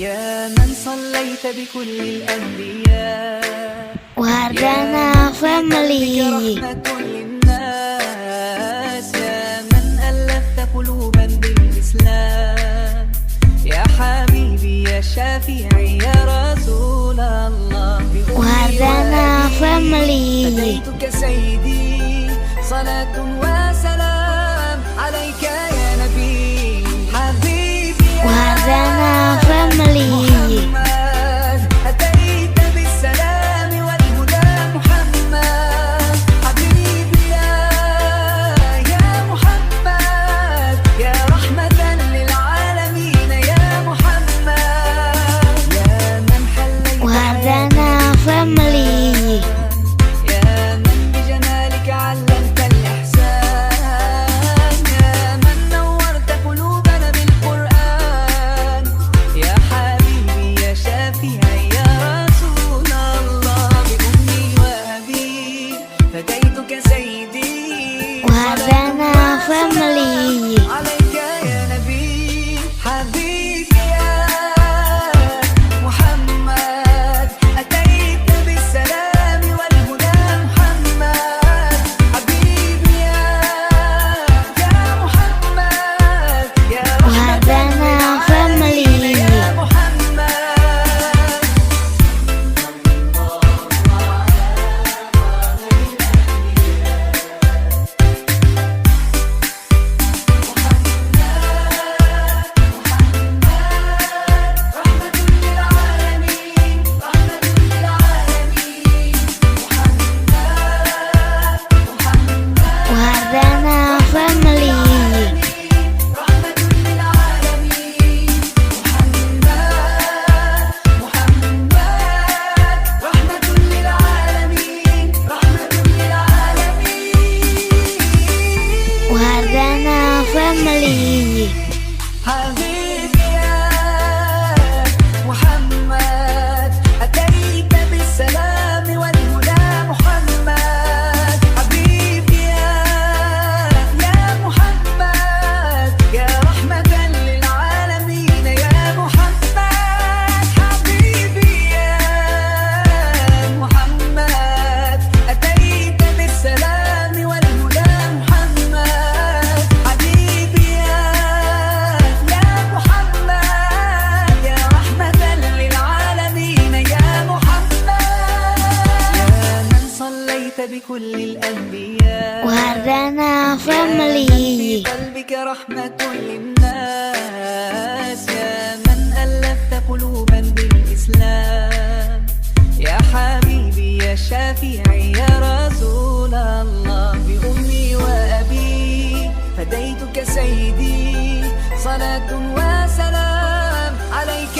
يا من صليت بكل الأنبياء وردنا فاميلي رحمة للناس، يا من ألفت قلوبا بالإسلام، يا حبيبي يا شافعي يا رسول الله. وردنا فاميلي هديتك سيدي، صلاة وسلام عليك يا نبي حبيبي يا وردنا فاميلي محمد، أتيت بالسلام والهدى محمد حبيبي يا محمد، يا رحمة للعالمين يا محمد، يا من حليت وردنا فاميلي يا من بجمالك علمت الإحسان، يا من نورت قلوبنا بالقرآن، يا حبيبي يا شافعي يا رسول الله. بأمي وأبي فديتك سيدي، وردنا فاميلي عليك يا نبي حبيبي يا محمد، أتيت بالسلام والهدى محمد حبيبي يا محمد، يا وردنا فاميلي يا محمد. وردنا فاميلي وردنا فاميلي حبيبي يا محمد، أتيت بالسلام والهدى محمد حبيبي يا محمد، يا رحمة للعالمين يا محمد حبيبي يا محمد، أتيت بالسلام والهدى محمد حبيبي يا محمد، يا رحمة للعالمين يا محمد، يا من صليت بكل الأنبياء وردنا يا من فاميلي في قلبك رحمة للناس، يا من ألفت قلوبا بالإسلام، يا حبيبي يا شافعي يا رسول الله. بأمي وأبي فديتك سيدي، صلاة وسلام عليك